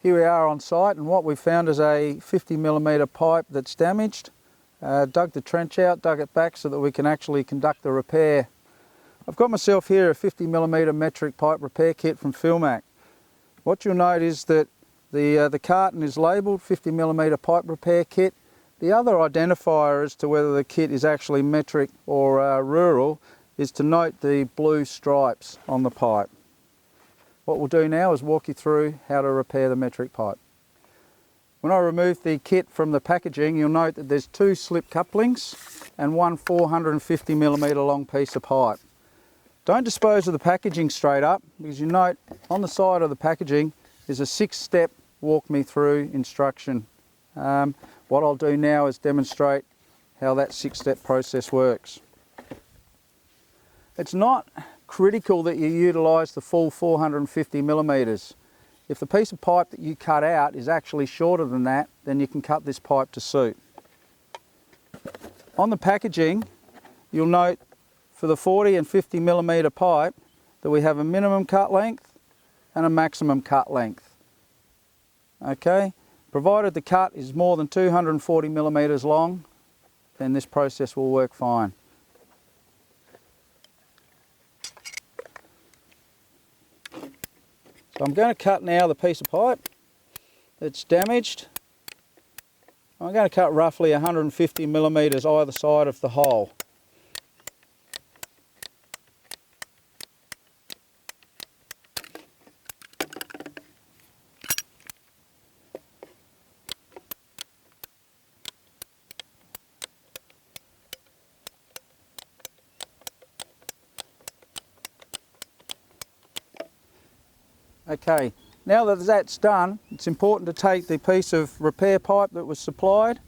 Here we are on site, and what we've found is a 50mm pipe that's damaged. Dug the trench out, dug it back so that we can actually conduct the repair. I've got myself here a 50mm metric pipe repair kit from Philmac. What you'll note is that the carton is labelled 50mm pipe repair kit. The other identifier as to whether the kit is actually metric or rural is to note the blue stripes on the pipe. What we'll do now is walk you through how to repair the metric pipe. When I remove the kit from the packaging, you'll note that there's 2 slip couplings and one 450mm long piece of pipe. Don't dispose of the packaging straight up, because you note on the side of the packaging is a 6-step walk me through instruction. What I'll do now is demonstrate how that 6-step process works. It's not critical that you utilise the full 450mm. If the piece of pipe that you cut out is actually shorter than that, then you can cut this pipe to suit. On the packaging, you'll note for the 40 and 50mm pipe that we have a minimum cut length and a maximum cut length. Okay, provided the cut is more than 240mm long, then this process will work fine. So I'm going to cut now the piece of pipe that's damaged. I'm going to cut roughly 150mm either side of the hole. Okay, now that that's done, it's important to take the piece of repair pipe that was supplied,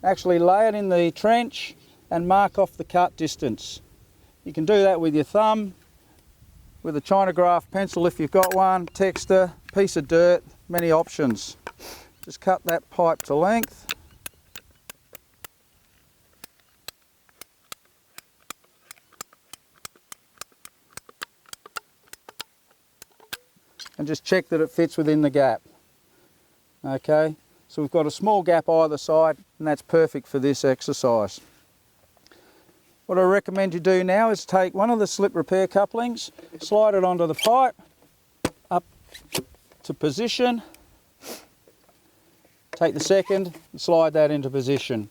actually lay it in the trench and mark off the cut distance. You can do that with your thumb, with a Chinograph pencil if you've got one, texter, piece of dirt, many options. Just cut that pipe to length. And just check that it fits within the gap. Okay, so we've got a small gap either side, and that's perfect for this exercise. What I recommend you do now is take one of the slip repair couplings, slide it onto the pipe, up to position, take the second and slide that into position.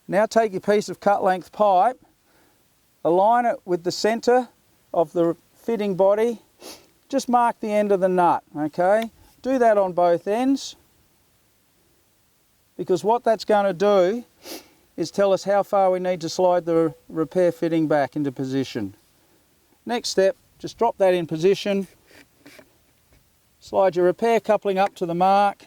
Now take your piece of cut length pipe, align it with the centre of the fitting body. Just mark the end of the nut, okay? Do that on both ends, because what that's going to do is tell us how far we need to slide the repair fitting back into position. Next step, just drop that in position, slide your repair coupling up to the mark.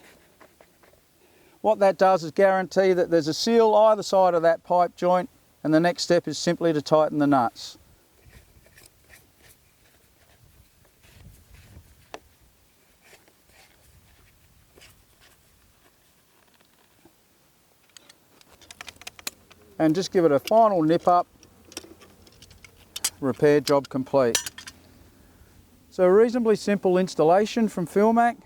What that does is guarantee that there's a seal either side of that pipe joint, and the next step is simply to tighten the nuts. And just give it a final nip up, repair job complete. So a reasonably simple installation from Philmac.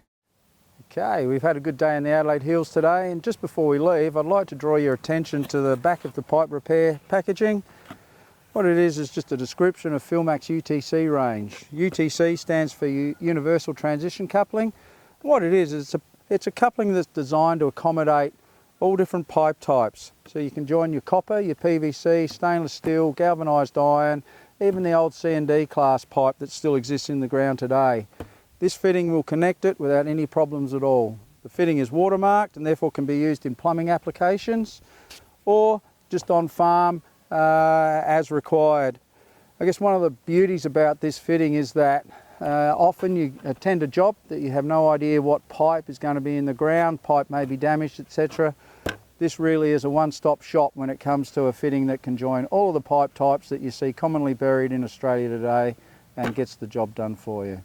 Okay, we've had a good day in the Adelaide Hills today, and just before we leave I'd like to draw your attention to the back of the pipe repair packaging. What it is just a description of Philmac's UTC range. UTC stands for Universal Transition Coupling. What it is it's a coupling that's designed to accommodate all different pipe types. So you can join your copper, your PVC, stainless steel, galvanised iron, even the old C&D class pipe that still exists in the ground today. This fitting will connect it without any problems at all. The fitting is watermarked and therefore can be used in plumbing applications or just on farm as required. I guess one of the beauties about this fitting is that often you attend a job that you have no idea what pipe is going to be in the ground, pipe may be damaged, etc. This really is a one-stop shop when it comes to a fitting that can join all of the pipe types that you see commonly buried in Australia today and gets the job done for you.